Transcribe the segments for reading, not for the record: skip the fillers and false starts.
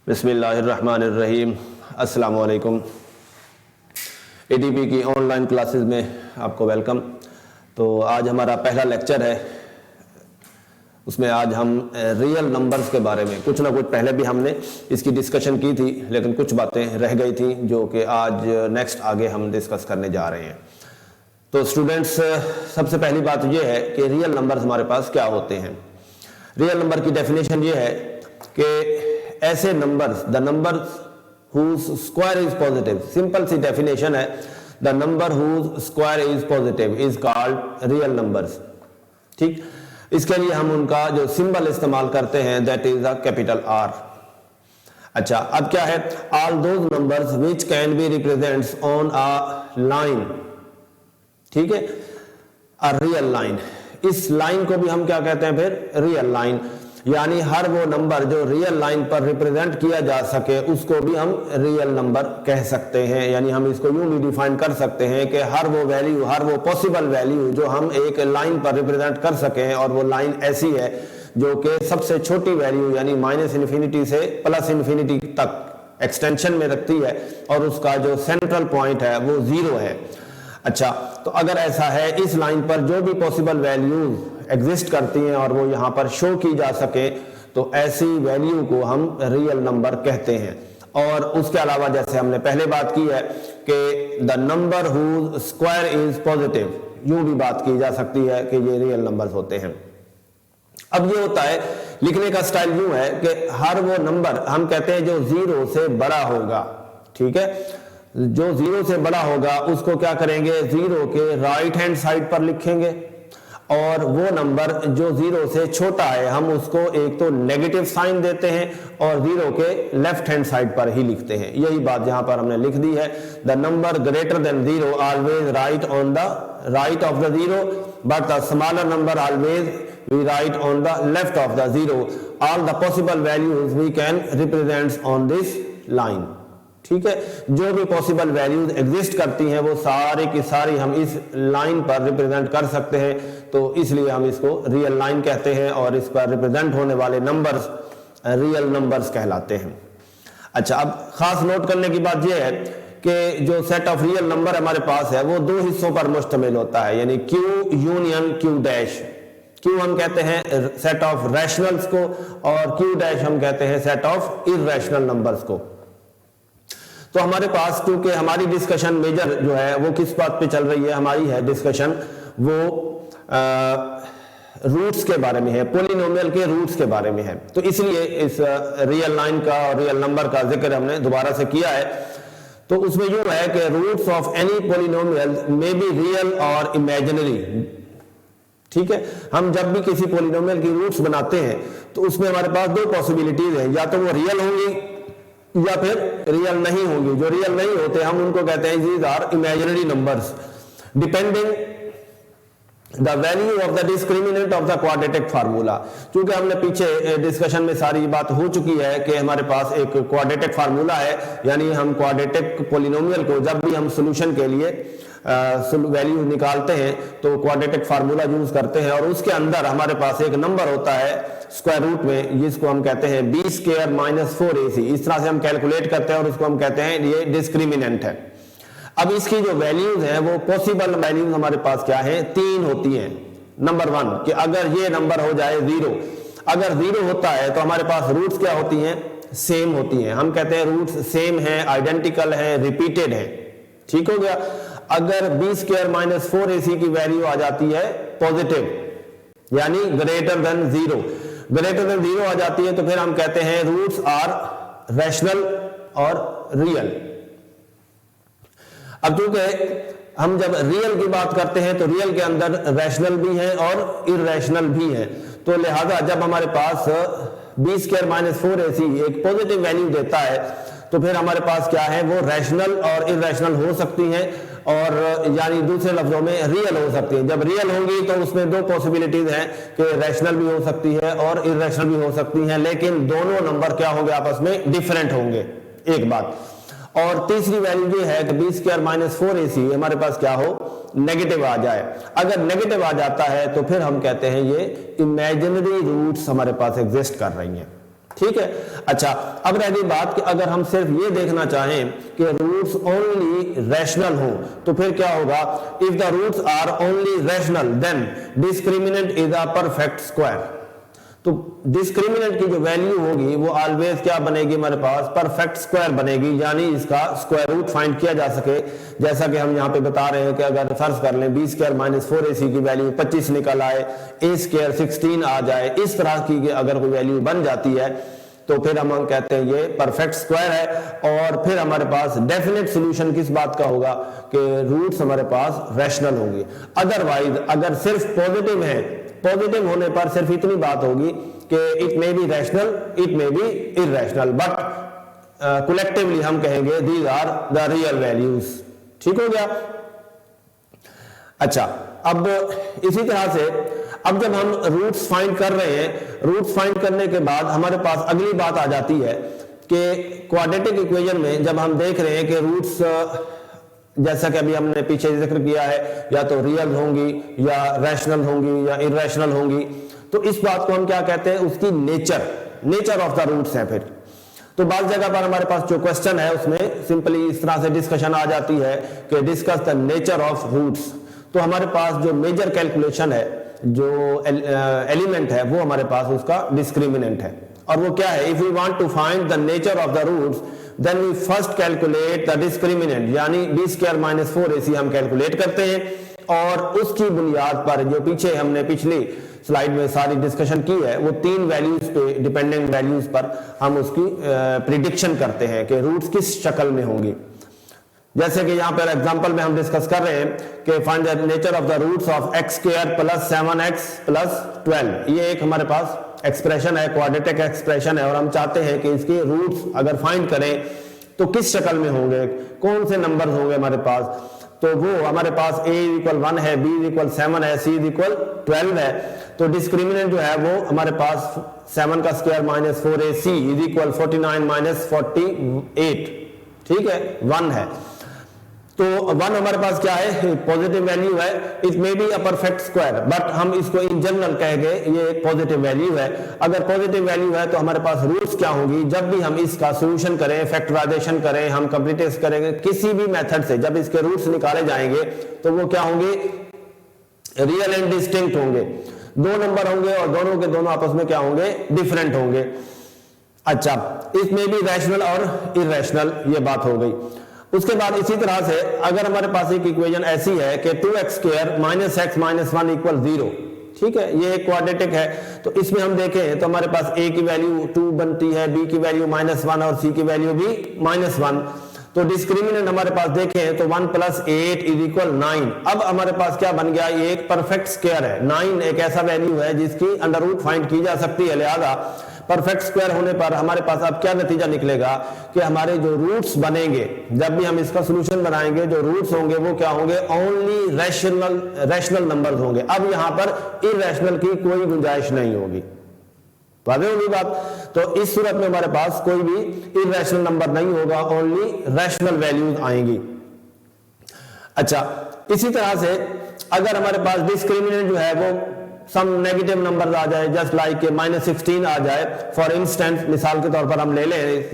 बिस्मिल्लाहिर्रहमानिर्रहीम। अस्सलाम वालेकुम। एडीपी की ऑनलाइन क्लासेस में आपको वेलकम। तो आज हमारा पहला लेक्चर है, उसमें आज हम रियल नंबर्स के बारे में कुछ ना कुछ पहले भी हमने इसकी डिस्कशन की थी, लेकिन कुछ बातें रह गई थी जो कि आज नेक्स्ट आगे हम डिस्कस करने जा रहे हैं। तो स्टूडेंट्स, सबसे पहली बात यह है कि रियल नंबर्स हमारे पास क्या होते हैं। रियल नंबर की डेफिनेशन ये है कि ऐसे numbers, the number whose square is positive, simple सी डेफिनेशन है, the number whose square is positive is called real numbers। ठीक, इसके लिए हम उनका जो सिंबल इस्तेमाल करते हैं that is a capital R. अच्छा, अब क्या है, all those numbers which can be represents on a line, ठीक है, अ रियल लाइन। इस लाइन को भी हम क्या कहते हैं फिर, रियल लाइन। यानी हर वो नंबर जो रियल लाइन पर रिप्रेजेंट किया जा सके उसको भी हम रियल नंबर कह सकते हैं। यानी हम इसको यूं भी डिफाइन कर सकते हैं कि हर वो वैल्यू, हर वो पॉसिबल वैल्यू जो हम एक लाइन पर रिप्रेजेंट कर सकें, और वो लाइन ऐसी है जो कि सबसे छोटी वैल्यू यानी माइनस इन्फिनिटी से प्लस इन्फिनिटी तक एक्सटेंशन में रखती है, और उसका जो सेंट्रल पॉइंट है वो जीरो है। अच्छा, तो अगर ऐसा है, इस लाइन पर जो भी पॉसिबल वैल्यूज एग्जिस्ट करती हैं और वो यहाँ पर शो की जा सके, तो ऐसी वैल्यू को हम रियल नंबर कहते हैं। और उसके अलावा जैसे हमने पहले बात की है कि the number whose square is positive, यूं भी बात की जा सकती है कि ये रियल नंबर्स होते हैं। अब ये होता है, लिखने का स्टाइल यूं है कि हर वो नंबर हम कहते हैं जो जीरो से बड़ा होगा, ठीक है, जो जीरो से बड़ा होगा उसको क्या करेंगे, जीरो के राइट हैंड साइड पर लिखेंगे, और वो नंबर जो जीरो से छोटा है हम उसको एक तो नेगेटिव साइन देते हैं और जीरो के लेफ्ट हैंड साइड पर ही लिखते हैं। यही बात यहां पर हमने लिख दी है, the number greater than zero always write on the right of the zero, but the smaller number always we write on the left of the zero. All the possible values we can represent on this line. ठीक है, जो भी possible values exist करती हैं वो सारी की सारी हम इस लाइन पर रिप्रेजेंट कर सकते हैं, तो इसलिए हम इसको रियल लाइन कहते हैं, और इस पर रिप्रेजेंट होने वाले नंबर्स रियल नंबर्स कहलाते हैं। अच्छा, अब खास नोट करने की बात यह है कि जो सेट ऑफ रियल नंबर हमारे पास है वो दो हिस्सों पर मुश्तमिल होता है, यानी Q union Q dash. Q हम कहते हैं सेट ऑफ रैशनल्स को, और क्यू डैश हम कहते हैं सेट ऑफ इर्रेशनल नंबर्स को। तो हमारे पास, क्योंकि हमारी डिस्कशन मेजर जो है वो किस बात पे चल रही है, हमारी है डिस्कशन वो रूट्स के बारे में है, पॉलिनोमियल के रूट्स के बारे में है, तो इसलिए इस रियल लाइन का और रियल नंबर का जिक्र हमने दोबारा से किया है। तो उसमें यूं है कि roots of any polynomial may be real और इमेजिनरी। ठीक है, हम जब भी किसी पॉलिनोमियल की रूट्स बनाते हैं तो उसमें हमारे पास दो पॉसिबिलिटीज हैं, या तो वो रियल होंगी या फिर रियल नहीं होंगी। जो रियल नहीं होते हम उनको कहते हैं these are imaginary numbers, depending the value of the discriminant of the quadratic formula. क्योंकि हमने पीछे डिस्कशन में सारी बात हो चुकी है कि हमारे पास एक क्वाड्रेटिक फार्मूला है, यानी हम क्वाड्रेटिक पॉलिनोमियल को जब भी हम सोल्यूशन के लिए वैल्यू निकालते हैं तो क्वाड्रेटिक फार्मूला यूज करते हैं, और उसके अंदर हमारे पास एक नंबर होता है स्क्वायर रूट में, जिसको हम कहते हैं बी स्क्वायर माइनस 4ac। इस तरह से हम कैलकुलेट करते हैं और उसको हम कहते हैं ये डिस्क्रिमिनेंट है। अब इसकी जो वैल्यूज हैं वो पॉसिबल वैल्यूज हमारे पास क्या है, तीन होती हैं। नंबर वन, कि अगर ये नंबर हो जाए जीरो, अगर जीरो होता है तो हमारे पास रूट्स क्या होती हैं, सेम होती हैं। हम कहते हैं रूट्स सेम है, आइडेंटिकल है, रिपीटेड है। ठीक हो गया। अगर बी स्क्वायर माइनस 4ac की वैल्यू आ जाती है पॉजिटिव, यानी greater than zero, greater than zero आ जाती है, तो फिर हम कहते हैं रूट्स आर रैशनल और रियल। अब चूंकि हम जब रियल की बात करते हैं तो रियल के अंदर रैशनल भी है और इर्रेशनल भी है, तो लिहाजा जब हमारे पास बी स्क्वायर माइनस 4ac एक पॉजिटिव वैल्यू देता है तो फिर हमारे पास क्या है, वो रैशनल और इर्रेशनल हो सकती हैं, और यानी दूसरे लफ्जों में रियल हो सकती है। जब रियल होंगी तो उसमें दो पॉसिबिलिटीज हैं कि रैशनल भी हो सकती है और इर्रेशनल भी हो सकती है, लेकिन दोनों नंबर क्या होंगे, आपस में डिफरेंट होंगे, एक बात। और तीसरी वैल्यू ये है कि बी स्क्वायर माइनस 4ac हमारे पास क्या हो, नेगेटिव आ जाए। अगर नेगेटिव आ जाता है तो फिर हम कहते हैं ये इमेजिनरी रूट्स हमारे पास एग्जिस्ट कर रही हैं। ठीक है। अच्छा, अब रह गई बात कि अगर हम सिर्फ ये देखना चाहें कि रूट्स ओनली रैशनल हो तो फिर क्या होगा, if the roots are only rational then discriminant is a perfect square. तो डिस्क्रिमिनेंट की जो वैल्यू होगी वो ऑलवेज क्या बनेगी, हमारे पास परफेक्ट स्क्वायर बनेगी, यानी इसका स्क्वायर रूट फाइंड किया जा सके। जैसा कि हम यहाँ पे बता रहे हैं कि अगर फर्ज कर लें बी स्क्वायर माइनस 4ac की वैल्यू 25 निकल आए, ए स्क्वायर 16 आ जाए, इस तरह की अगर कोई वैल्यू बन जाती है तो फिर हम कहते हैं ये परफेक्ट स्क्वायर है। और फिर हमारे पास डेफिनेट सॉल्यूशन किस बात का होगा कि रूट्स हमारे पास रैशनल होंगे। अदरवाइज अगर सिर्फ पॉजिटिव है, पॉजिटिव होने पर सिर्फ इतनी बात होगी कि it may be rational, it may be irrational, but collectively हम कहेंगे these are the real values. ठीक हो गया। अच्छा, अब इसी तरह से अब जब हम रूट्स फाइंड कर रहे हैं, रूट्स फाइंड करने के बाद हमारे पास अगली बात आ जाती है कि क्वाड्रेटिक इक्वेशन में जब हम देख रहे हैं कि रूट्स जैसा कि अभी हमने पीछे जिक्र किया है, या तो रियल होंगी या रैशनल होंगी या इररैशनल होंगी, तो इस बात को हम क्या कहते हैं, उसकी नेचर ऑफ द रूट्स है। फिर तो बात जगह पर हमारे पास जो क्वेश्चन है उसमें सिंपली इस तरह से डिस्कशन आ जाती है कि discuss the nature of roots. तो हमारे पास जो मेजर कैलकुलेशन है, जो एलिमेंट है, वो हमारे पास उसका डिस्क्रिमिनेंट है। और वो क्या है, if we want to find the nature of the roots then we first calculate the discriminant, यानी बी स्क्वायर माइनस 4ac हम कैलकुलेट करते हैं और उसकी बुनियाद पर जो पीछे हमने पिछली स्लाइड में सारी डिस्कशन की है वो 3 वैल्यूज पे, डिपेंडेंट वैल्यूज पर हम उसकी प्रिडिक्शन करते हैं कि रूट्स किस शक्ल में होंगी। जैसे कि यहाँ पर एग्जांपल में हम डिस्कस कर रहे हैं कि find the nature of the roots of x square plus 7x plus 12। ये एक हमारे पास एक्सप्रेशन है, क्वाड्रेटिक एक्सप्रेशन है, और हम चाहते हैं कि इसके रूट्स अगर फाइंड करें तो किस शक्ल में होंगे, कौन से नंबर होंगे हमारे पास। तो वो हमारे पास a इक्वल 1 है, b इक्वल 7 है, c इक्वल 12 है। तो डिस्क्रिमिनेंट जो है वो हमारे पास 7 का square minus 4ac is equal 49 minus 48, ठीक है, 1 है। तो 1 हमारे पास क्या है, पॉजिटिव वैल्यू है, it may be a perfect square, but हम इसको इन जनरल कहेंगे ये पॉजिटिव वैल्यू है। अगर पॉजिटिव वैल्यू है तो हमारे पास रूट्स क्या होंगी, जब भी हम इसका सॉल्यूशन करें, फैक्टराइजेशन करें, हम कंप्लीटेशन करेंगे किसी भी मेथड से, जब इसके रूट्स निकाले जाएंगे तो वो क्या होंगे, रियल एंड डिस्टिंक्ट होंगे। 2 नंबर होंगे और दोनों के दोनों आपस में क्या होंगे, डिफरेंट होंगे। अच्छा, इसमें भी रैशनल और इररैशनल, ये बात हो गई। उसके बाद इसी तरह से अगर हमारे पास एक इक्वेशन ऐसी है कि 2x square minus x minus 1 equal 0, ठीक है, ये एक क्वाड्रेटिक है। तो इसमें हम देखें तो हमारे पास a की वैल्यू 2 बनती है, b की वैल्यू -1 और c की वैल्यू भी -1। तो डिस्क्रिमिनेंट हमारे पास देखें तो 1 + 8 इज इक्वल 9। अब हमारे पास क्या बन गया, ये एक परफेक्ट स्क्वायर है। 9 एक ऐसा वैल्यू है जिसकी अंडर रूट फाइंड की जा सकती है, लिहाजा परफेक्ट स्क्वायर होने पर हमारे पास अब क्या नतीजा निकलेगा कि हमारे जो रूट्स बनेंगे, जब भी हम इसका सॉल्यूशन बनाएंगे, जो रूट्स होंगे वो क्या होंगे, ओनली रैशनल नंबर्स होंगे। अब यहां पर इररैशनल की कोई गुंजाइश नहीं होगी। वाज़ेह होगी बात। तो इस सूरत में हमारे पास कोई भी इररैशनल नंबर नहीं होगा, ओनली रैशनल वैल्यूज आएंगी। अच्छा, इसी तरह से अगर हमारे पास डिस्क्रिमिनेंट जो है वो सम नेगेटिव नंबर आ जाए, जस्ट लाइक -16 आ जाए, फॉर इंस्टेंस मिसाल के तौर पर हम ले लें,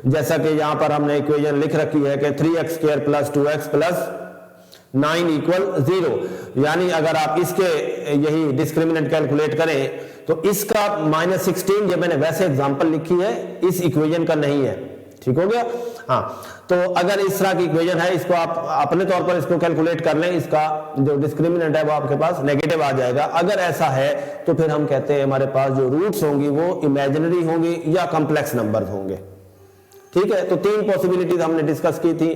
जैसा कि यहां पर हमने इक्वेशन लिख रखी है कि 3x square plus 2x plus 9 equal 0, यानी अगर आप इसके यही डिस्क्रिमिनेंट कैलकुलेट करें तो इसका -16 जो मैंने वैसे एग्जांपल लिखी है इस इक्वेशन का नहीं है। ठीक हो गया। हाँ, तो अगर इस तरह की इक्वेशन है, इसको आप अपने तौर पर इसको कैलकुलेट कर लें, इसका जो डिस्क्रिमिनेंट है वो आपके पास नेगेटिव आ जाएगा। अगर ऐसा है तो फिर हम कहते हैं हमारे पास जो रूट्स होंगी वो इमेजिनरी होंगी या कॉम्प्लेक्स नंबर्स होंगे। ठीक है, तो 3 पॉसिबिलिटीज हमने डिस्कस की थी।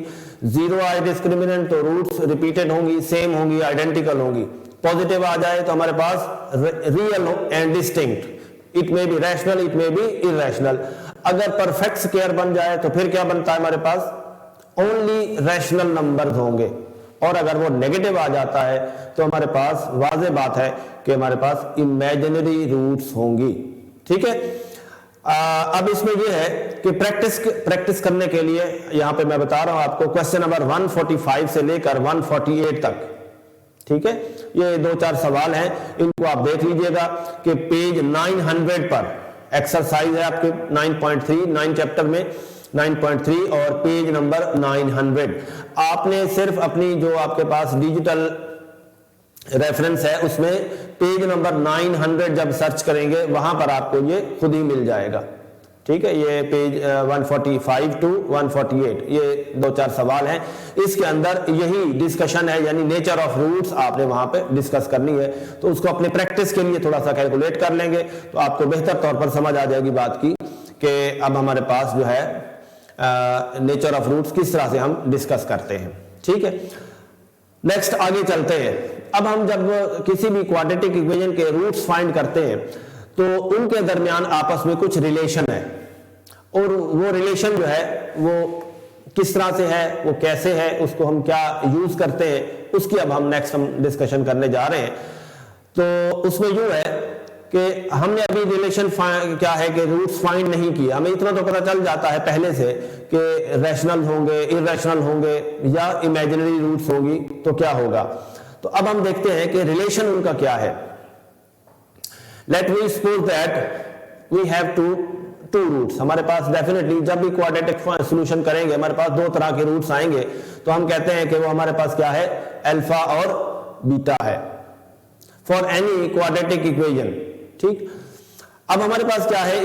0 आए डिस्क्रिमिनेंट तो रूट्स रिपीटेड होंगी, सेम होंगी, आइडेंटिकल होंगी। पॉजिटिव आ जाए तो हमारे पास real and distinct, it may be rational, it may be irrational. अगर परफेक्ट स्क्वायर बन जाए तो फिर क्या बनता है, हमारे पास ओनली रैशनल नंबर्स होंगे। और अगर वो नेगेटिव आ जाता है तो हमारे पास वाज़ेह बात है कि हमारे पास इमेजिनरी रूट्स होंगी। ठीक है। अब इसमें यह है कि प्रैक्टिस करने के लिए यहां पे मैं बता रहा हूं आपको क्वेश्चन नंबर 145 से लेकर 148 तक। ठीक है, ये 2-4 सवाल हैं, इनको आप देख लीजिएगा कि पेज 900 पर एक्सरसाइज है आपके 9.3 9 चैप्टर में 9.3 और पेज नंबर 900। आपने सिर्फ अपनी जो आपके पास डिजिटल रेफरेंस है उसमें पेज नंबर 900 जब सर्च करेंगे वहां पर आपको ये खुद ही मिल जाएगा। ठीक है, ये पेज 145 टू 148 ये 2-4 सवाल हैं, इसके अंदर यही डिस्कशन है, यानी नेचर ऑफ रूट्स आपने वहां पे डिस्कस करनी है। तो उसको अपने प्रैक्टिस के लिए थोड़ा सा कैलकुलेट कर लेंगे तो आपको बेहतर तौर पर समझ आ जाएगी बात की कि अब हमारे पास जो है नेचर ऑफ रूट्स किस तरह से हम डिस्कस करते हैं। ठीक है, नेक्स्ट आगे चलते हैं। अब हम जब किसी भी क्वाड्रेटिक इक्वेशन के रूट्स फाइंड करते हैं तो उनके दरमियान आपस में कुछ रिलेशन है, और वो रिलेशन जो है वो किस तरह से है, वो कैसे है, उसको हम क्या यूज करते हैं, उसकी अब हम नेक्स्ट डिस्कशन करने जा रहे हैं। तो उसमें यूं है कि हमने अभी रिलेशन क्या है कि रूट्स फाइंड नहीं किया, हमें इतना तो पता चल जाता है पहले से कि रैशनल होंगे, इरैशनल होंगे या इमेजिनरी रूट्स होगी तो क्या होगा। तो अब हम देखते हैं कि रिलेशन उनका क्या है। Let we suppose that we have two roots. हमारे पास डेफिनेटली जब भी क्वाड्रेटिक सॉल्यूशन करेंगे हमारे पास दो तरह के रूट्स आएंगे, तो हम कहते हैं कि वो हमारे पास क्या है, अल्फा और बीटा है फॉर एनी क्वाड्रेटिक इक्वेशन। ठीक, अब हमारे पास क्या है,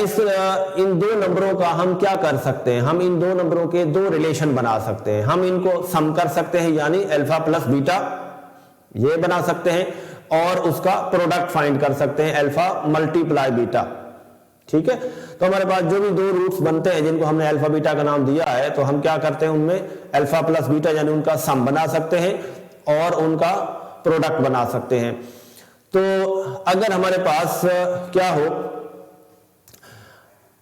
इन दो नंबरों का हम क्या कर सकते हैं, हम इन दो नंबरों के दो रिलेशन बना सकते हैं। हम इनको सम कर सकते हैं, यानी अल्फा प्लस बीटा ये बना सकते हैं, और उसका प्रोडक्ट फाइंड कर सकते हैं अल्फा मल्टीप्लाई बीटा। ठीक है, तो हमारे पास जो भी दो रूट्स बनते हैं जिनको हमने अल्फा बीटा का नाम दिया है, तो हम क्या करते हैं उनमें अल्फा प्लस बीटा यानी उनका सम बना सकते हैं और उनका प्रोडक्ट बना सकते हैं। तो अगर हमारे पास क्या हो,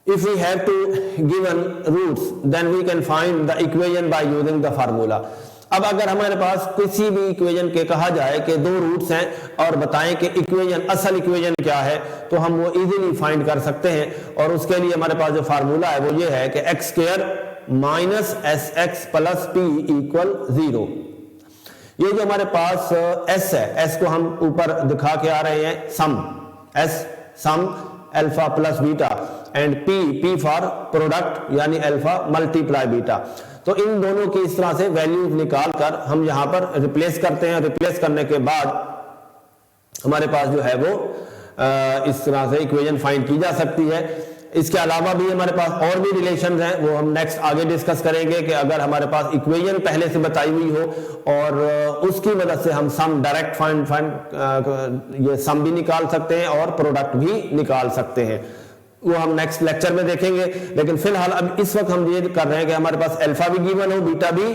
if we have to given roots then we can find the equation by using the formula। अब अगर हमारे पास किसी भी इक्वेशन के कहा जाए कि दो रूट्स हैं और बताएं कि इक्वेशन असल इक्वेशन क्या है, तो हम वो इजीली फाइंड कर सकते हैं। और उसके लिए हमारे पास जो फार्मूला है वो ये है कि x square minus S X plus P equal 0। ये जो हमारे पास एस है, एस को हम ऊपर दिखा के आ रहे हैं sum, S sum alpha plus beta, and P for product यानी अल्फा मल्टीप्लाई बीटा। तो इन दोनों की इस तरह से वैल्यूज निकाल कर हम यहां पर रिप्लेस करते हैं। रिप्लेस करने के बाद हमारे पास जो है वो इस तरह से इक्वेशन फाइंड की जा सकती है। इसके अलावा भी हमारे पास और भी रिलेशन हैं, वो हम नेक्स्ट आगे डिस्कस करेंगे कि अगर हमारे पास इक्वेशन पहले से बताई हुई हो और उसकी मदद से हम सम डायरेक्ट फाइंड ये सम भी निकाल सकते हैं और प्रोडक्ट भी निकाल सकते हैं, वो हम नेक्स्ट लेक्चर में देखेंगे। लेकिन फिलहाल अब इस वक्त हम ये कर रहे हैं कि हमारे पास अल्फा भी गिवन हो, बीटा भी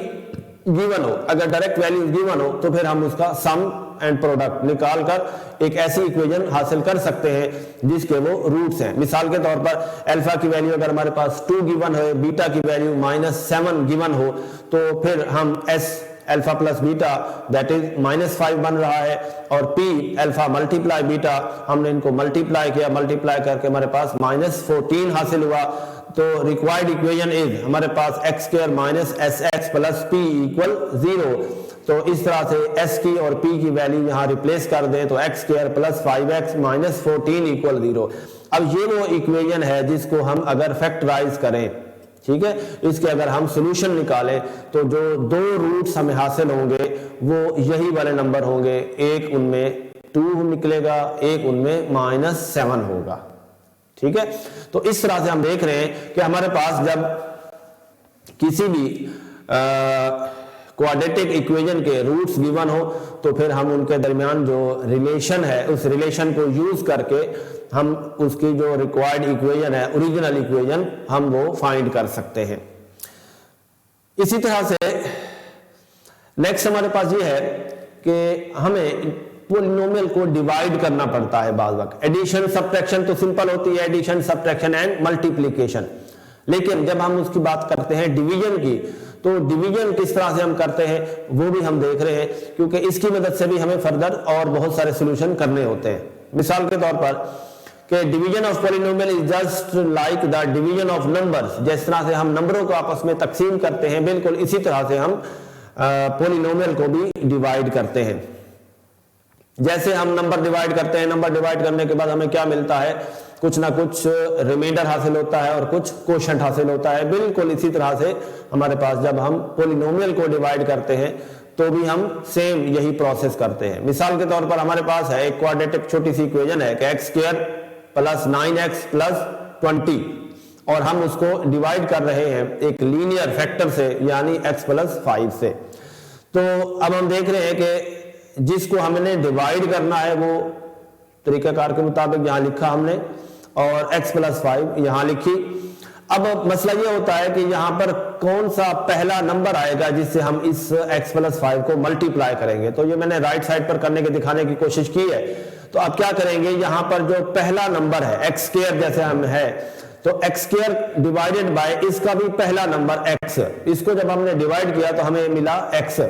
गिवन हो। अगर डायरेक्ट वैल्यू गिवन हो तो फिर हम उसका सम एंड प्रोडक्ट निकाल कर एक ऐसी इक्वेशन हासिल कर सकते हैं जिसके वो रूट्स हैं। मिसाल के तौर पर अल्फा की वैल्यू अगर हमारे पास 2 गिवन है, बीटा की वैल्यू -7 गिवन हो, तो फिर हम S alpha plus beta that is -5 बन रहा है, और पी अल्फा मल्टीप्लाई बीटा हमने इनको मल्टीप्लाई किया, मल्टीप्लाई करके हमारे पास -14 हासिल हुआ। तो रिक्वायर्ड इक्वेशन इज हमारे पास X square minus S X plus P equal 0। तो इस तरह से s की और p की वैल्यू यहां रिप्लेस कर दें तो x square plus 5x minus 14 equal 0। अब ये वो इक्वेशन है जिसको हम अगर फैक्टराइज करें, ठीक है, इसके अगर हम सॉल्यूशन निकालें तो जो दो रूट्स हमें हासिल होंगे वो यही वाले नंबर होंगे। एक उनमें 2 निकलेगा, एक उनमें -7 होगा। ठीक है, तो इस तरह से हम देख रहे हैं कि हमारे पास जब किसी भी क्वाड्रेटिक इक्वेशन के रूट्स गिवन हो तो फिर हम उनके दरमियान जो रिलेशन है उस रिलेशन को यूज करके हम उसकी जो रिक्वायर्ड इक्वेशन है, ओरिजिनल इक्वेशन, हम वो फाइंड कर सकते हैं। इसी तरह से नेक्स्ट हमारे पास ये है कि हमें पॉलिनोमियल को डिवाइड करना पड़ता है बार वक्त। एडिशन सब्ट्रैक्शन तो सिंपल होती है, एडिशन सब्ट्रैक्शन एंड मल्टीप्लिकेशन, लेकिन जब हम उसकी बात करते हैं डिवीजन की तो डिवीजन किस तरह से हम करते हैं वो भी हम देख रहे हैं, क्योंकि इसकी मदद से भी हमें फर्दर और बहुत सारे सॉल्यूशन करने होते हैं। मिसाल के तौर पर कि division of polynomial is just like the division of numbers. जिस तरह से हम नंबरों को आपस में तकसीम करते हैं, बिल्कुल इसी तरह से हम पॉलिनोमियल को भी डिवाइड करते हैं। जैसे हम नंबर डिवाइड करते हैं, नंबर डिवाइड करने के बाद हमें क्या मिलता है, कुछ ना कुछ रिमाइंडर हासिल होता है और कुछ कोशेंट हासिल होता है। बिल्कुल इसी तरह से हमारे पास जब हम पॉलिनोमियल को डिवाइड करते हैं तो भी हम सेम यही प्रोसेस करते हैं। मिसाल के तौर पर हमारे पास है एक क्वाड्रेटिक छोटी सी इक्वेशन है कि x square plus 9x plus 20 और हम उसको डिवाइड कर रहे हैं एक लीनियर फैक्टर से यानी x प्लस 5 से। तो अब हम देख रहे हैं कि जिसको हमने डिवाइड करना है वो तरीकाकार के मुताबिक यहाँ लिखा हमने और x प्लस 5 यहाँ लिखी। अब मसला ये होता है कि यहाँ पर कौन सा पहला नंबर आएगा जिससे हम इस x प्लस 5 को मल्टीप्लाई करेंगे। तो ये मैंने राइट साइड पर करने के दिखाने की कोशिश की है। तो आप क्या करेंगे, यहाँ पर जो पहला नंबर है एक्स स्क्वायर जैसे हम है तो एक्स स्क्वायर डिवाइडेड बाय इसका भी पहला नंबर x, इसको जब हमने डिवाइड किया तो हमें मिला x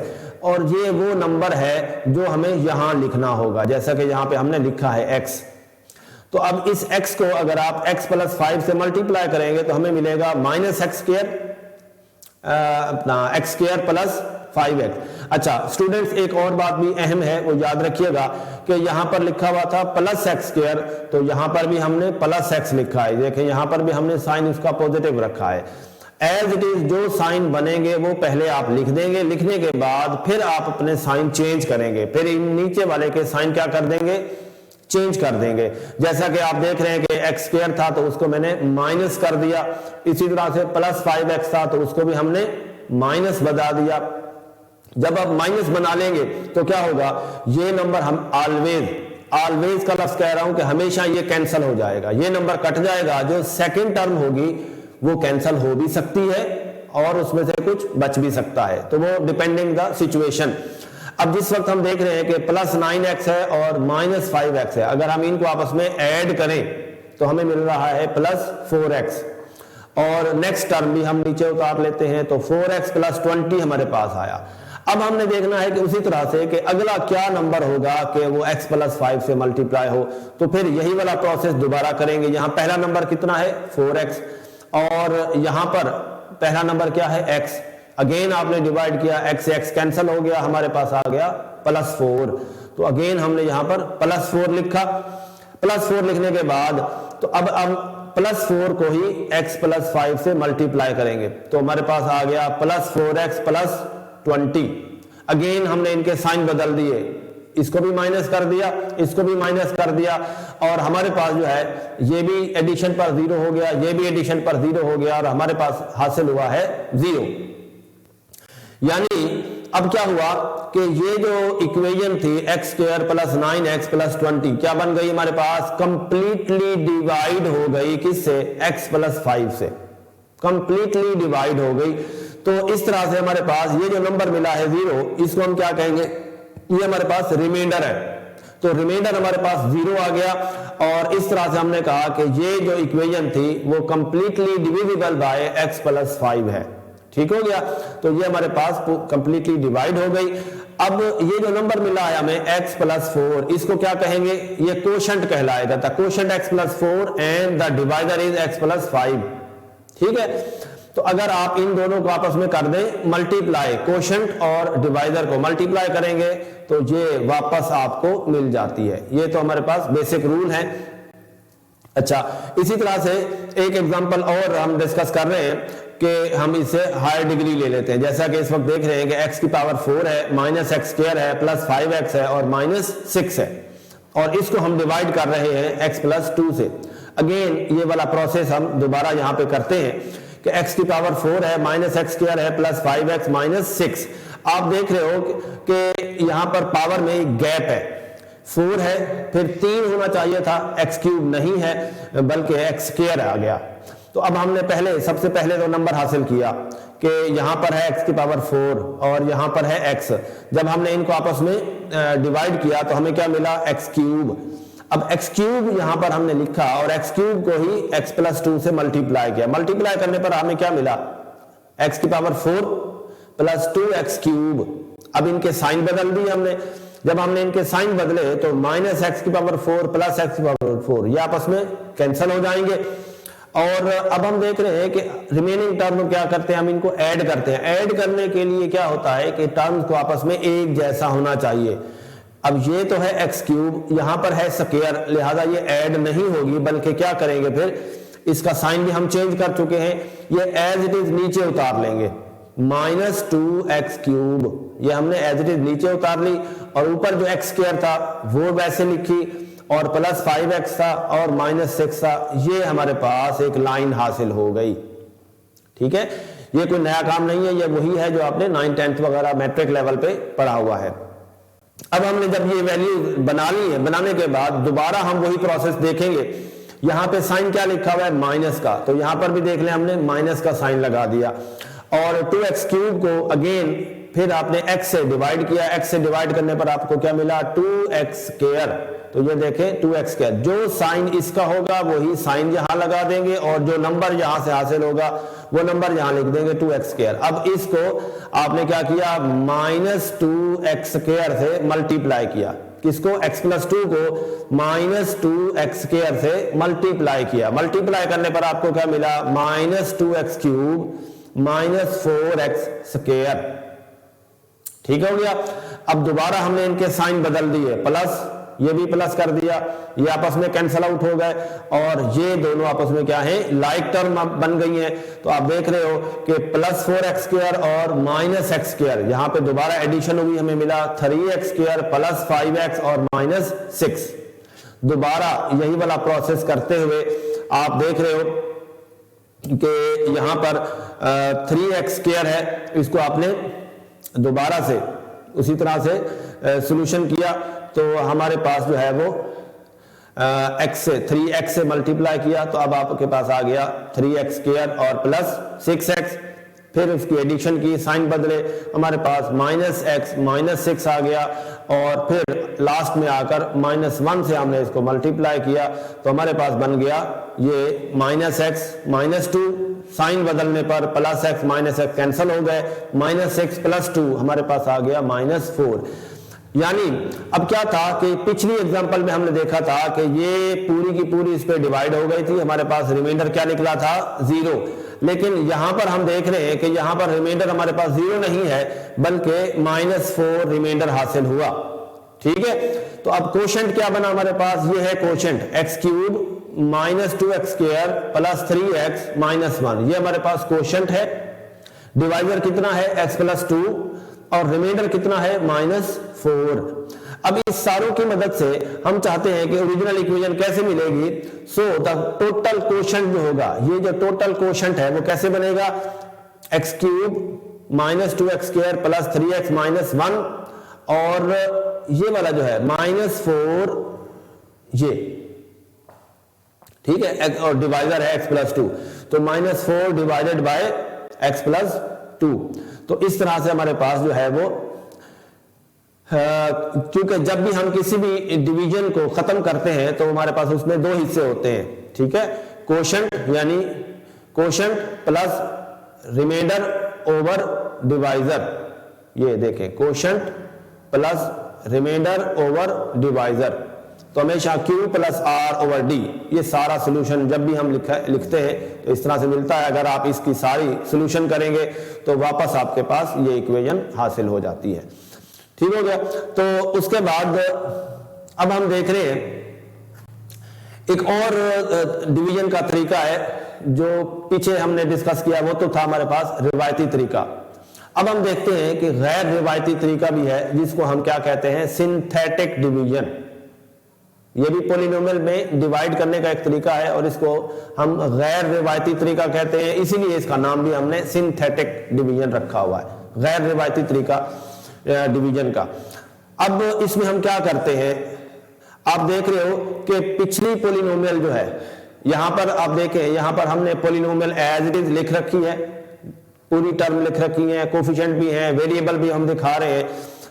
और ये वो नंबर है जो हमें यहां लिखना होगा जैसा कि यहां पे हमने लिखा है x। तो अब इस x को अगर आप x प्लस 5 से मल्टीप्लाई करेंगे तो हमें मिलेगा माइनस एक्स स्क्वायर अपना एक्स स्क्वायर प्लस 5x। अच्छा स्टूडेंट्स, एक और बात भी अहम है वो याद रखिएगा कि यहां पर लिखा हुआ था प्लस एक्स स्क्वायर, तो यहां पर भी हमने प्लस x लिखा है। देखें यहां पर भी हमने साइन उसका पॉजिटिव रखा है। एज इट इज जो साइन बनेंगे वो पहले आप लिख देंगे, लिखने के बाद फिर आप अपने साइन चेंज करेंगे, फिर इन नीचे वाले के साइन क्या कर देंगे, चेंज कर देंगे। जैसा कि आप देख रहे हैं कि एक्स स्क्वायर था तो उसको मैंने माइनस कर दिया, इसी तरह से प्लस 5x था तो उसको भी हमने माइनस बना दिया। जब आप माइनस बना लेंगे तो क्या होगा, ये नंबर हम ऑलवेज का लफ्ज कह रहा हूं कि हमेशा ये कैंसिल हो जाएगा, ये नंबर कट जाएगा। जो सेकंड टर्म होगी वो कैंसिल हो भी सकती है और उसमें से कुछ बच भी सकता है, तो वो डिपेंडिंग द सिचुएशन। अब जिस वक्त हम देख रहे हैं कि प्लस 9x है और माइनस 5x है, अगर हम इनको आपस में ऐड करें तो हमें मिल रहा है प्लस 4x और नेक्स्ट टर्म भी हम नीचे उतार लेते हैं तो 4x प्लस 20 हमारे पास आया। अब हमने देखना है कि उसी तरह से कि अगला क्या नंबर होगा कि वो x प्लस 5 से मल्टीप्लाई हो, तो फिर यही वाला प्रोसेस दोबारा करेंगे। यहां पहला नंबर कितना है 4x और यहां पर पहला नंबर क्या है x, अगेन आपने डिवाइड किया, x से x कैंसिल हो गया, हमारे पास आ गया प्लस 4। तो अगेन हमने यहां पर प्लस 4 लिखा। प्लस 4 लिखने के बाद तो अब प्लस 4 को ही x प्लस 5 से मल्टीप्लाई करेंगे तो हमारे पास आ गया प्लस 4x प्लस 20। अगेन हमने इनके साइन बदल दिए, इसको भी माइनस कर दिया, इसको भी माइनस कर दिया और हमारे पास जो है ये भी एडिशन पर 0 हो गया, ये भी एडिशन पर 0 हो गया और हमारे पास हासिल हुआ है 0। यानी अब क्या हुआ कि ये जो इक्वेशन थी x square plus 9x plus 20 क्या बन गई हमारे पास, कंप्लीटली डिवाइड हो गई किससे, x प्लस 5 से, कंप्लीटली डिवाइड हो गई। तो इस तरह से हमारे पास ये जो नंबर मिला है 0, इसको हम क्या कहेंगे, ये हमारे पास रिमाइंडर है, तो रिमाइंडर हमारे पास 0 आ गया। और इस तरह से हमने कहा कि ये जो इक्वेशन थी वो completely divisible by x plus 5 है। ठीक हो गया, तो ये हमारे पास कंप्लीटली डिवाइड हो गई। अब ये जो नंबर मिला है हमें x प्लस 4, इसको क्या कहेंगे, ये कोशेंट कहलाएगा, the quotient x plus 4 and the divider is x plus 5। ठीक है, तो अगर आप इन दोनों को आपस में कर दें मल्टीप्लाई, कोशेंट और डिवाइडर को मल्टीप्लाई करेंगे तो ये वापस आपको मिल जाती है। ये तो हमारे पास बेसिक रूल है। अच्छा, इसी तरह से एक एग्जांपल और हम डिस्कस कर रहे हैं कि हम इसे हायर डिग्री ले लेते हैं। जैसा कि इस वक्त देख रहे हैं कि x की पावर 4 है, माइनस एक्स स्क्वायर है, प्लस 5x है और माइनस 6 है और इसको हम डिवाइड कर रहे हैं x प्लस 2 से। अगेन ये वाला प्रोसेस हम दोबारा यहाँ पे करते हैं कि x की पावर 4 है, माइनस एक्स स्क्वायर है, प्लस 5x माइनस 6। आप देख रहे हो कि यहाँ पर पावर में एक गैप है, 4 है फिर 3 होना चाहिए था, x क्यूब नहीं है बल्कि x स्क्वायर आ गया। तो अब हमने सबसे पहले तो नंबर हासिल किया कि यहाँ पर है x की पावर 4 और यहाँ पर है x। जब हमने इनको आपस में डिवाइड किया तो हमें क्या मिला, x क्यूब। अब x क्यूब यहाँ पर हमने लिखा और x क्यूब को ही x प्लस 2 से मल्टीप्लाई किया। मल्टीप्लाई करने पर हमें क्या मिला, x की पावर 4 प्लस 2x क्यूब। अब इनके साइन बदल दिए हमने। जब हमने इनके साइन बदले तो माइनस एक्स की पावर 4 प्लस एक्स की पावर 4 ये आपस में कैंसिल हो जाएंगे। और अब हम देख रहे हैं कि रिमेनिंग टर्म क्या करते हैं, हम इनको ऐड करते हैं। ऐड करने के लिए क्या होता है कि टर्म्स को आपस में एक जैसा होना चाहिए। अब ये तो है एक्स क्यूब, यहां पर है स्क्वायर, लिहाजा ये ऐड नहीं होगी, बल्कि क्या करेंगे फिर इसका साइन भी हम चेंज कर चुके हैं, ये एज इट इज नीचे उतार लेंगे, -2x क्यूब, ये हमने एज इट इज नीचे उतार ली, और ऊपर जो एक्स स्क्वायर था वो वैसे लिखी, और +5x था और -6 था, ये हमारे पास एक लाइन हासिल हो गई। ठीक है, ये कोई नया काम नहीं है, ये वही है जो आपने 9th 10th वगैरह मैट्रिक लेवल पे पढ़ा हुआ है। अब हमने जब ये वैल्यू बना ली है, बनाने के बाद दोबारा हम वही प्रोसेस देखेंगे। यहां पे साइन क्या लिखा हुआ है, माइनस का, तो यहां पर भी देख लें हमने माइनस का साइन लगा दिया, और 2x क्यूब को अगेन फिर आपने x से डिवाइड किया, x से डिवाइड करने पर आपको क्या मिला, 2x स्क्वायर, तो ये देखें 2x स्क्वायर, जो साइन इसका होगा वही साइन यहां लगा देंगे, और जो नंबर यहां से हासिल होगा वो नंबर यहां लिख देंगे 2x स्क्वायर। अब इसको आपने क्या किया, -2x स्क्वायर से मल्टीप्लाई किया, किसको, x + 2 को -2x स्क्वायर से मल्टीप्लाई किया, मल्टीप्लाई करने पर आपको क्या मिला, -2x क्यूब -4x स्क्वायर। ठीक हो गया। अब दोबारा हमने इनके साइन बदल दिए, प्लस, ये भी प्लस कर दिया, ये आपस में कैंसल आउट हो गए, और ये दोनों आपस में क्या है, लाइक टर्म बन गई हैं। तो आप देख रहे हो कि +4x स्क्वायर और -x स्क्वायर, यहां पे दोबारा एडिशन हुई, हमें मिला 3x स्क्वायर +5x और -6। दोबारा यही वाला प्रोसेस करते हुए आप देख रहे हो कि यहां पर 3x स्क्वायर है, इसको आपने दोबारा से उसी तरह से सॉल्यूशन किया, तो हमारे पास जो है वो x से 3x से मल्टीप्लाई किया, तो अब आपके पास आ गया 3x स्क्वायर और +6x, फिर उसकी एडिशन की, साइन बदले, हमारे पास -x -6 आ गया, और फिर लास्ट में आकर -1 से हमने इसको मल्टीप्लाई किया, तो हमारे पास बन गया ये -x -2, साइन बदलने पर +x -x कैंसिल हो गए, -6 + 2 हमारे पास आ गया -4। यानी अब क्या था कि पिछली एग्जांपल में हमने देखा था कि ये पूरी की पूरी इस पे डिवाइड हो गई थी, हमारे पास रिमाइंडर क्या निकला था, 0, लेकिन यहां पर हम देख रहे हैं कि यहां पर रिमाइंडर हमारे पास 0 नहीं है, बल्कि -4 रिमाइंडर हासिल हुआ। ठीक है, तो अब कोशेंट क्या बना हमारे पास, ये है quotient x cube -2x square +3x -1, ये हमारे पास कोशेंट है। डिवाइजर कितना है, x + 2, और रिमाइंडर कितना है, -4। अब इस सारों की मदद से हम चाहते हैं कि ओरिजिनल इक्वेशन कैसे मिलेगी, सो द टोटल कोशेंट जो होगा, ये जो टोटल कोशेंट है वो कैसे बनेगा, x cube -2x square +3x -1, और ये वाला जो है -4, ये ठीक है, और डिवाइजर है x + 2, तो -4 डिवाइडेड बाय x + 2। तो इस तरह से हमारे पास जो है वो, क्योंकि जब भी हम किसी भी डिवीजन को खत्म करते हैं तो हमारे पास उसमें 2 हिस्से होते हैं। ठीक है, कोशेंट यानी quotient plus remainder over divisor, ये देखें quotient plus remainder over divisor, तो हमेशा Q + R/D, ये सारा सोल्यूशन जब भी हम लिखते हैं तो इस तरह से मिलता है। अगर आप इसकी सारी सोल्यूशन करेंगे तो वापस आपके पास ये इक्वेशन हासिल हो जाती है। ठीक हो गया। तो उसके बाद अब हम देख रहे हैं एक और डिवीजन का तरीका है, जो पीछे हमने डिस्कस किया वो तो था हमारे पास रिवायती तरीका। अब हम देखते हैं कि गैर रिवायती तरीका भी है, जिसको हम क्या कहते हैं, सिंथेटिक डिवीजन। ये भी पॉलिनोमियल में डिवाइड करने का एक तरीका है और इसको हम गैर रिवायती तरीका कहते हैं, इसीलिए इसका नाम भी हमने सिंथेटिक डिवीजन रखा हुआ है, गैर रिवायती तरीका डिवीजन का। अब इसमें हम क्या करते हैं, आप देख रहे हो कि पिछली पॉलिनोमियल जो है, यहां पर आप देखें, यहां पर हमने पॉलिनोमियल एज इट इज लिख रखी है, पूरी टर्म लिख रखी है, कोफिशिएंट भी है, वेरिएबल भी हम दिखा रहे हैं।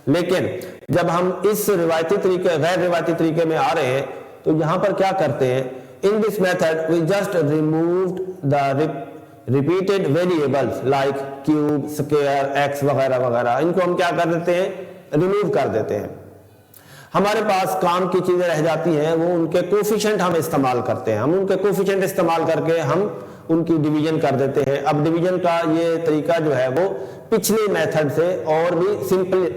लेकिन जब हम इस रिवायती तरीके, गैर रिवायती तरीके में आ रहे हैं तो यहां पर क्या करते हैं, in this method we just removed the repeated variables like cube, square, x वगैरह वगैरह, इनको हम क्या कर देते हैं, रिमूव कर देते हैं। हमारे पास काम की चीजें रह जाती हैं, वो उनके कोफिशिएंट हम इस्तेमाल करते हैं, हम उनके कोफिशिएंट इस्तेमाल करके हम उनकी डिवीजन कर देते हैं। अब डिवीजन का ये तरीका जो है वो पिछले मेथड से और भी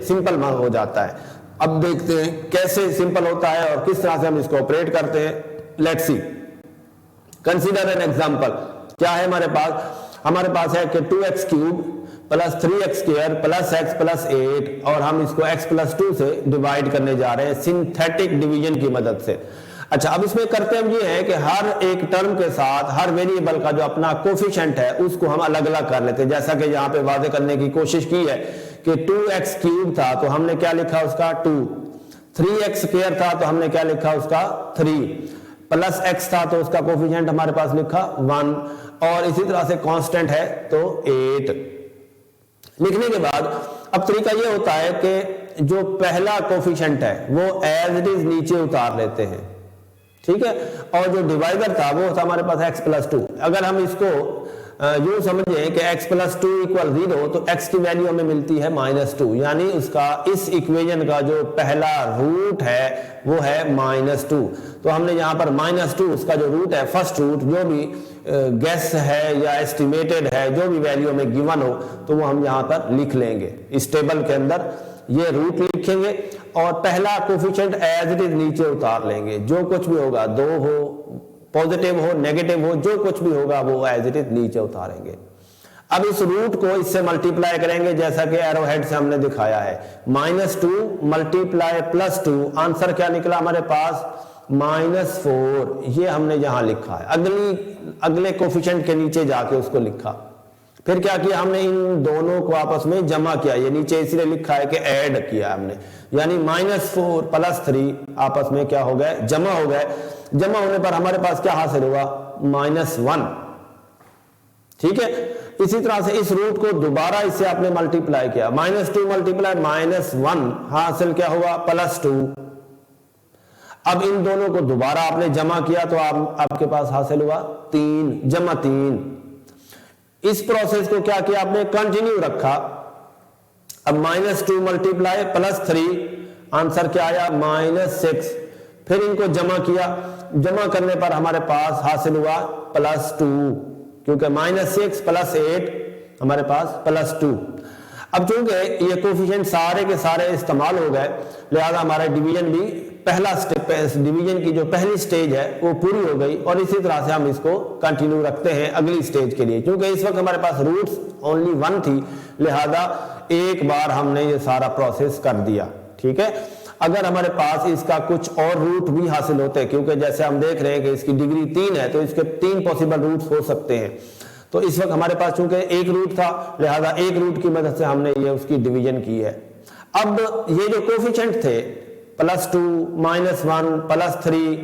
सिंपल हो जाता है। अब देखते हैं कैसे सिंपल होता है और किस तरह से हम इसको ऑपरेट करते हैं। Let's see, consider an example. क्या है हमारे पास है कि 2x cube plus 3x square plus x plus 8 और हम इसको x प्लस 2 से डिवाइड करने जा रहे हैं सिंथेटिक डिवीजन की मदद से। अच्छा, अब इसमें करते हम ये है कि हर एक टर्म के साथ हर वेरिएबल का जो अपना कोफिशिएंट है उसको हम अलग अलग कर लेते हैं। जैसा कि यहाँ पे वादे करने की कोशिश की है कि 2x क्यूब था तो हमने क्या लिखा उसका 2, 3x स्क्वायर था तो हमने क्या लिखा उसका 3, प्लस x था तो उसका कोफिशिएंट हमारे पास लिखा 1 और इसी तरह से कांस्टेंट है तो 8। लिखने के बाद अब तरीका ये होता है कि जो पहला कोफिशिएंट है वो एज इट इज नीचे उतार लेते हैं, ठीक है, और जो डिवाइडर था वो था हमारे पास x प्लस 2। अगर हम इसको यूं समझें कि x प्लस 2 इक्वल 0 तो x की वैल्यू हमें मिलती है -2, यानी उसका इस इक्वेशन का जो पहला रूट है वो है -2। तो हमने यहाँ पर -2 उसका जो रूट है, फर्स्ट रूट, जो भी गेस है या एस्टिमेटेड है, जो भी वैल्यू हमें गिवन हो तो वो हम यहाँ पर लिख लेंगे। इस टेबल के अंदर ये रूट लिखेंगे और पहला कोफिशिएंट एज इट इज नीचे उतार लेंगे। जो कुछ भी होगा, 2 हो, पॉजिटिव हो, नेगेटिव हो, जो कुछ भी होगा वो एज इट इज नीचे उतारेंगे। अब इस रूट को इससे मल्टीप्लाई करेंगे जैसा कि एरो हेड से हमने दिखाया है। -2 मल्टीप्लाई +2, आंसर क्या निकला हमारे पास -4। ये हमने यहां लिखा है, अगले कोफिशिएंट के नीचे जाके उसको लिखा। फिर क्या किया हमने, इन दोनों को आपस में जमा किया। ये नीचे इसलिए लिखा है कि ऐड किया हमने, यानी -4 + 3 आपस में क्या हो गए, जमा हो गए। जमा होने पर हमारे पास क्या हासिल हुआ, -1, ठीक है। इसी तरह से इस रूट को दोबारा इससे आपने मल्टीप्लाई किया, -2 मल्टीप्लाई -1 हासिल क्या हुआ, +2। अब इन दोनों को दोबारा आपने जमा किया तो आपके पास हासिल हुआ 3 जमा 3। इस प्रोसेस को क्या किया आपने, कंटिन्यू रखा। अब -2 मल्टीप्लाई +3, आंसर क्या आया -6। फिर इनको जमा किया, जमा करने पर हमारे पास हासिल हुआ +2, क्योंकि -6 + 8 हमारे पास +2। अब चूंकि ये कोफिशिएंट सारे के सारे इस्तेमाल हो गए, लिहाजा हमारा डिवीजन भी पहला स्टेप, डिवीजन की जो पहली स्टेज है वो पूरी हो गई। और इसी तरह से हम इसको कंटिन्यू रखते हैं अगली स्टेज के लिए। क्योंकि इस वक्त हमारे पास रूट्स ओनली 1 थी, लिहाजा एक बार हमने ये सारा प्रोसेस कर दिया, ठीक है। अगर हमारे पास इसका कुछ और रूट भी हासिल होते, क्योंकि जैसे हम देख रहे हैं कि इसकी डिग्री 3 है तो इसके 3 पॉसिबल रूट्स हो सकते हैं। तो इस वक्त हमारे पास चूंकि एक रूट था, लिहाजा एक रूट की मदद से हमने ये उसकी डिवीजन की है। अब ये जो कोफिशिएंट थे +2, -1, +3,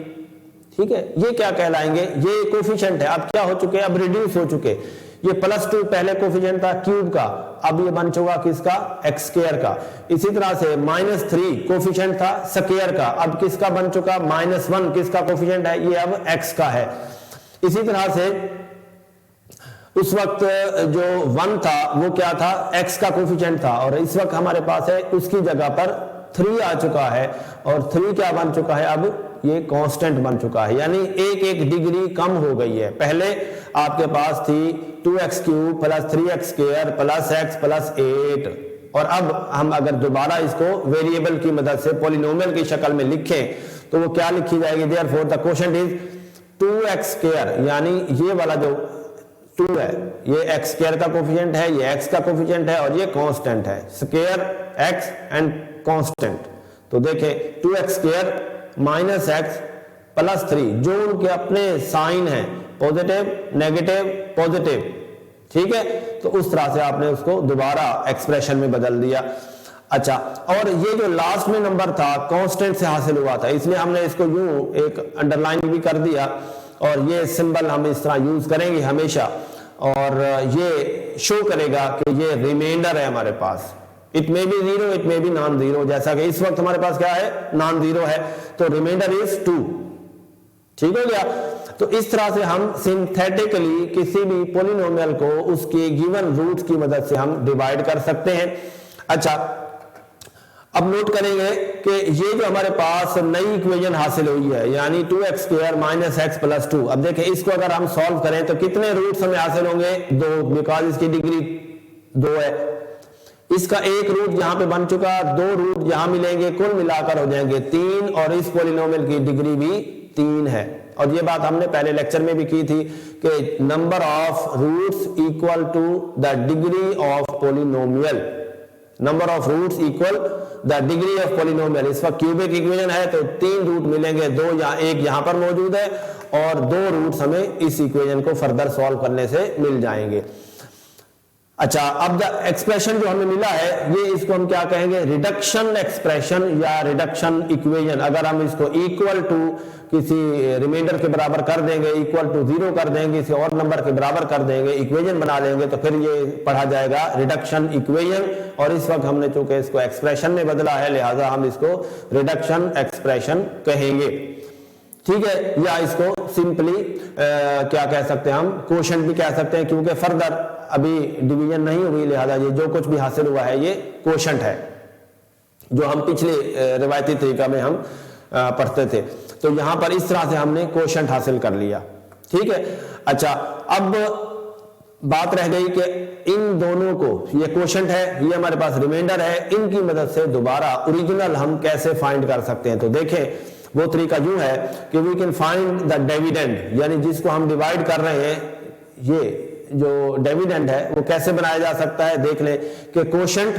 ठीक है, ये क्या कहलाएंगे, ये कोफिशिएंट है। अब क्या हो चुके, अब रिड्यूस हो चुके। ये +2 पहले कोफिशिएंट था क्यूब का, अब ये बन चुका किसका, x स्क्वायर का। इसी तरह से -3 कोफिशिएंट था स्क्वायर का, अब किसका बन चुका, -1 किसका कोफिशिएंट है, ये अब x का है। इसी तरह से उस वक्त जो 1 था वो क्या था, x का कोफिशिएंट था, और इस वक्त हमारे पास है उसकी जगह पर 3 आ चुका है, और 3 क्या बन चुका है, अब ये कांस्टेंट बन चुका है, यानी एक डिग्री कम हो गई है। पहले आपके पास थी 2x cube plus 3x square plus x plus 8, और अब हम अगर दोबारा इसको वेरिएबल की मदद से पॉलिनोमियल की शक्ल में लिखें तो वो क्या लिखी जाएगी, therefore the quotient is 2x square, यानी ये वाला जो 2 है ये x स्क्वायर का कोफिशिएंट है, ये x का कोफिशिएंट है, और ये कांस्टेंट है, स्क्वायर x एंड कांस्टेंट। तो देखें 2x स्क्वायर -x प्लस 3, जो उनके अपने साइन है, पॉजिटिव नेगेटिव पॉजिटिव, ठीक है। तो उस तरह से आपने उसको दोबारा एक्सप्रेशन में बदल दिया। अच्छा, और ये जो लास्ट में नंबर था कांस्टेंट से हासिल हुआ था, इसलिए हमने इसको यूं एक अंडरलाइन भी कर दिया, और ये सिंबल हम इस तरह यूज करेंगे हमेशा, और ये शो करेगा कि ये रिमाइंडर है हमारे पास। It may be 0, it may be non 0, जैसा कि इस वक्त हमारे पास क्या है, नॉन 0 है, तो रिमाइंडर इज 2, ठीक हो गया। तो इस तरह से हम सिंथेटिकली किसी भी पॉलिनोमियल को उसके गिवन रूट्स की मदद से हम डिवाइड कर सकते हैं। अच्छा, अब नोट करेंगे कि ये जो हमारे पास नई इक्वेशन हासिल हुई है, यानी 2x स्क्वायर -x प्लस 2, अब देखें इसको अगर हम सॉल्व करें तो कितने रूट्स हमें हासिल होंगे, 2, बिकॉज इसकी डिग्री 2 है। इसका एक रूट यहाँ पे बन चुका, 2 रूट यहाँ मिलेंगे, कुल मिलाकर हो जाएंगे 3 और इस पॉलिनोमियल की डिग्री भी 3 है। और ये बात हमने पहले लेक्चर में भी की थी कि number of roots equal to the degree of polynomial, number of roots equal the degree of polynomial. इस वक्त क्यूबिक इक्वेशन है तो 3 रूट मिलेंगे, 2 या 1 यहाँ पर मौजूद है और 2 रूट्स हमें इस इक्वेशन को फर्दर सॉल्व करने से मिल जाएंगे। अच्छा, अब द एक्सप्रेशन जो हमें मिला है ये, इसको हम क्या कहेंगे, रिडक्शन एक्सप्रेशन या रिडक्शन इक्वेशन। अगर हम इसको इक्वल टू किसी रिमाइंडर के बराबर कर देंगे, इक्वल टू 0 कर देंगे, किसी और नंबर के बराबर कर देंगे, इक्वेशन बना लेंगे, तो फिर ये पढ़ा जाएगा रिडक्शन इक्वेशन। और इस वक्त हमने चूंकि इसको एक्सप्रेशन में बदला है, लिहाजा हम इसको रिडक्शन एक्सप्रेशन कहेंगे, ठीक है। या इसको सिंपली क्या कह सकते हैं, हम क्वोशंट भी कह सकते हैं, क्योंकि फर्दर अभी डिवीजन नहीं हुई, लिहाजा ये जो कुछ भी हासिल हुआ है ये क्वोशंट है, जो हम पिछले रिवायती तरीका में हम पढ़ते थे। तो यहां पर इस तरह से हमने क्वोशंट हासिल कर लिया, ठीक है। अच्छा, अब बात रह गई कि इन दोनों को, ये क्वोशंट है, ये हमारे पास रिमाइंडर है, इनकी मदद से दोबारा ओरिजिनल हम कैसे फाइंड कर सकते हैं। तो देखें, वो तरीका यूं है कि we can find the dividend, यानी जिसको हम डिवाइड कर रहे हैं, ये जो डिविडेंड है वो कैसे बनाया जा सकता है। देख लें कि क्वोशंट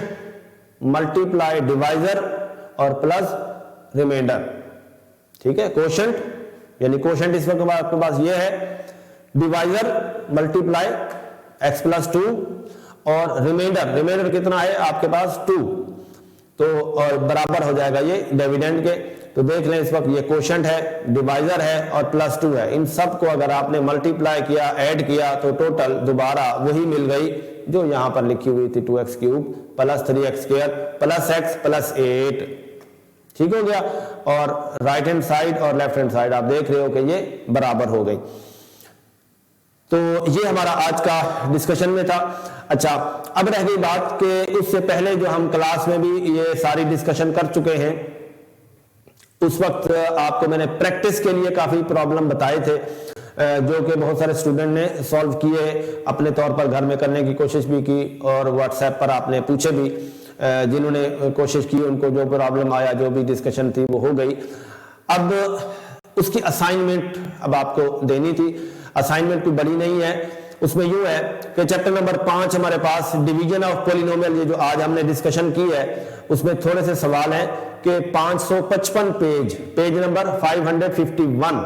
मल्टीप्लाई डिवाइजर और प्लस रिमाइंडर, ठीक है। क्वोशंट यानी क्वोशंट इस वक्त आपके पास ये है, डिवाइजर मल्टीप्लाई x प्लस 2 और रिमाइंडर कितना है आपके पास 2, तो और बराबर हो जाएगा ये डिविडेंड के। तो देख लें, इस वक्त ये क्वोशंट है, डिवाइजर है और प्लस 2 है। इन सब को अगर आपने मल्टीप्लाई किया, ऐड किया, तो टोटल दोबारा वही मिल गई जो यहां पर लिखी हुई थी, 2x cube plus 3x square plus x plus 8, ठीक हो गया। और राइट हैंड साइड और लेफ्ट हैंड साइड आप देख रहे हो कि ये बराबर हो गई। तो ये हमारा आज का डिस्कशन में था। अच्छा, अब रह गई बात कि उससे पहले जो हम क्लास में भी ये सारी डिस्कशन कर चुके हैं, उस वक्त आपको मैंने प्रैक्टिस के लिए काफी प्रॉब्लम बताए थे, जो कि बहुत सारे स्टूडेंट ने सॉल्व किए, अपने तौर पर घर में करने की कोशिश भी की और व्हाट्सएप पर आपने पूछे भी। जिन्होंने कोशिश की उनको जो प्रॉब्लम आया, जो भी डिस्कशन थी वो हो गई। अब उसकी असाइनमेंट अब आपको देनी थी। असाइनमेंट कोई बड़ी नहीं है, उसमें यूं है कि चैप्टर नंबर 5 हमारे पास डिवीजन ऑफ पॉलिनोमियल, ये जो आज हमने डिस्कशन की है, उसमें थोड़े से सवाल हैं कि 555 page number 551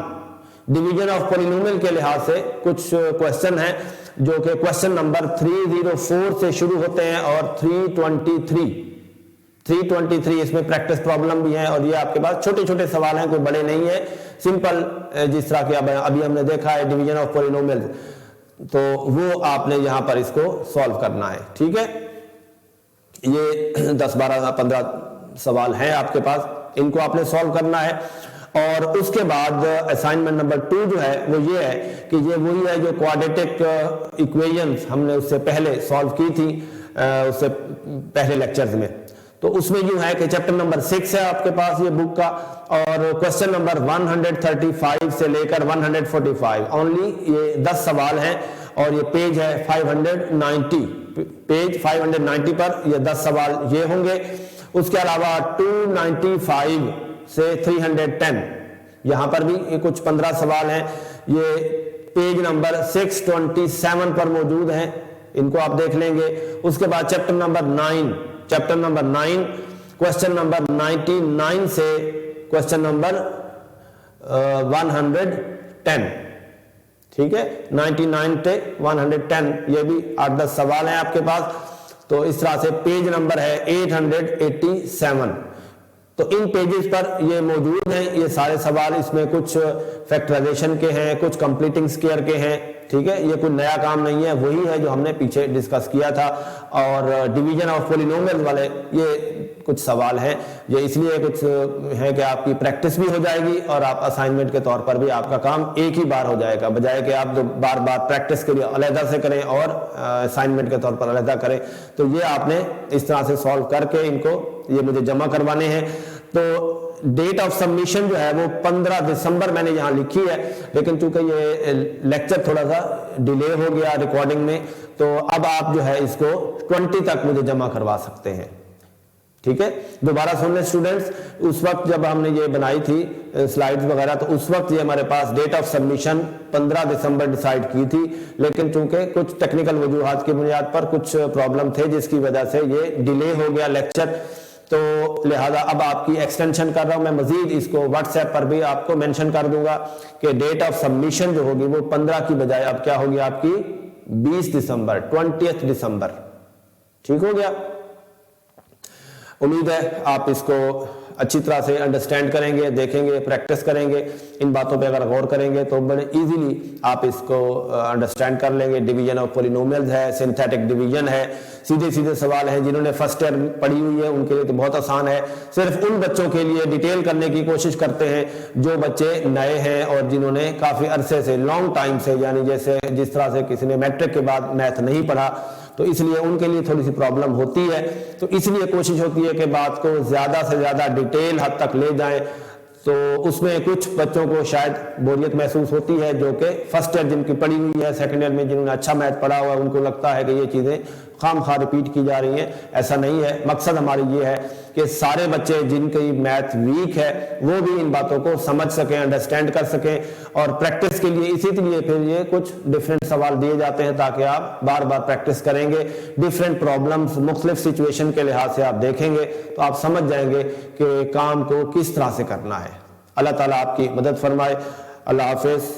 division of polynomial के लिहाज से कुछ क्वेश्चन हैं, जो कि क्वेश्चन नंबर 304 से शुरू होते हैं और 323 इसमें प्रैक्टिस प्रॉब्लम भी है। और ये आपके पास छोटे छोटे सवाल हैं, कोई बड़े नहीं है, सिंपल, जिस तरह के अभी हमने देखा है डिवीजन ऑफ पॉलिनोमियल, तो वो आपने यहां पर इसको सॉल्व करना है, ठीक है। ये 10, 12, 15 सवाल हैं आपके पास, इनको आपने सॉल्व करना है। और उसके बाद असाइनमेंट नंबर 2 जो है वो ये है कि ये वही है जो क्वाड्रेटिक इक्वेशंस हमने उससे पहले सॉल्व की थी, उससे पहले लेक्चर्स में। तो उसमें यूं है कि चैप्टर नंबर 6 है आपके पास ये बुक का, और क्वेश्चन नंबर 135 से लेकर 145 ओनली ये 10 सवाल हैं, और ये पेज है 590, पेज 590 पर ये 10 सवाल ये होंगे। उसके अलावा 295 से 310 यहां पर भी कुछ 15 सवाल हैं, ये पेज नंबर 627 पर मौजूद हैं, इनको आप देख लेंगे। उसके बाद चैप्टर नंबर 9 क्वेश्चन नंबर 99 से क्वेश्चन नंबर 110, ठीक है, 99 से 110 ये भी 8-10 सवाल हैं आपके पास। तो इस तरह से पेज नंबर है 887, तो इन पेजेस पर ये मौजूद हैं ये सारे सवाल। इसमें कुछ फैक्टराइजेशन के हैं, कुछ कंप्लीटिंग स्क्वायर के हैं, ठीक है। ये कोई नया काम नहीं है, वही है जो हमने पीछे डिस्कस किया था। और डिवीजन ऑफ पॉलिनोमियल वाले ये कुछ सवाल हैं, ये इसलिए कुछ है कि आपकी प्रैक्टिस भी हो जाएगी और आप असाइनमेंट के तौर पर भी आपका काम एक ही बार हो जाएगा, बजाय कि आप बार बार प्रैक्टिस के लिए अलहदा से करें और असाइनमेंट के तौर पर अलहदा करें। तो ये आपने इस तरह से सॉल्व करके इनको ये मुझे जमा करवाने हैं। तो डेट ऑफ सबमिशन जो है वो 15 दिसंबर मैंने यहाँ लिखी है, लेकिन चूंकि ये लेक्चर थोड़ा सा डिले हो गया रिकॉर्डिंग में, तो अब आप जो है इसको 20 तक मुझे जमा करवा सकते हैं। ठीक है, दोबारा सुन लें स्टूडेंट्स, उस वक्त जब हमने ये बनाई थी स्लाइड्स वगैरह, तो उस वक्त ये हमारे पास डेट ऑफ सबमिशन 15 दिसंबर डिसाइड की थी, लेकिन चूंकि कुछ टेक्निकल वजूहात की बुनियाद पर कुछ प्रॉब्लम थे जिसकी वजह से ये डिले हो गया लेक्चर, तो लिहाजा अब आपकी एक्सटेंशन कर रहा हूं मैं, मजीद इसको व्हाट्सएप पर भी आपको मेंशन कर दूंगा कि डेट ऑफ सबमिशन जो होगी वो 15 की बजाय अब क्या होगी आपकी 20 दिसंबर, 20 दिसंबर। ठीक हो गया, उम्मीद है आप इसको अच्छी तरह से अंडरस्टैंड करेंगे, देखेंगे, प्रैक्टिस करेंगे, इन बातों पे अगर गौर करेंगे तो बड़े इजीली आप इसको अंडरस्टैंड कर लेंगे। डिवीजन ऑफ पॉलिनोमियल्स है, सिंथेटिक डिवीजन है, सीधे सीधे सवाल हैं, जिन्होंने फर्स्ट ईयर पढ़ी हुई है उनके लिए तो बहुत आसान है। सिर्फ उन बच्चों के लिए डिटेल करने की कोशिश करते हैं जो बच्चे नए हैं और जिन्होंने काफ़ी अरसे से, लॉन्ग टाइम से, यानी जैसे जिस तरह से किसी ने मैट्रिक के बाद मैथ नहीं पढ़ा, तो इसलिए उनके लिए थोड़ी सी प्रॉब्लम होती है। तो इसलिए कोशिश होती है कि बात को ज़्यादा से ज़्यादा डिटेल हद तक ले जाएं, तो उसमें कुछ बच्चों को शायद बोरियत महसूस होती है जो कि फर्स्ट ईयर जिनकी पढ़ी हुई है, सेकंड ईयर में जिन्होंने अच्छा मैथ पढ़ा हुआ है, उनको लगता है कि ये चीज़ें खामखा रिपीट की जा रही हैं। ऐसा नहीं है, मकसद हमारी ये है कि सारे बच्चे जिनकी मैथ वीक है वो भी इन बातों को समझ सकें, अंडरस्टैंड कर सकें, और प्रैक्टिस के लिए इसीलिए फिर ये कुछ डिफरेंट सवाल दिए जाते हैं ताकि आप बार बार प्रैक्टिस करेंगे, डिफरेंट प्रॉब्लम्स मुख्तलिफ सिचुएशन के लिहाज से आप देखेंगे तो आप समझ जाएंगे कि काम को किस तरह से करना है। अल्लाह ताला आपकी मदद फरमाए। अल्लाह हाफिज।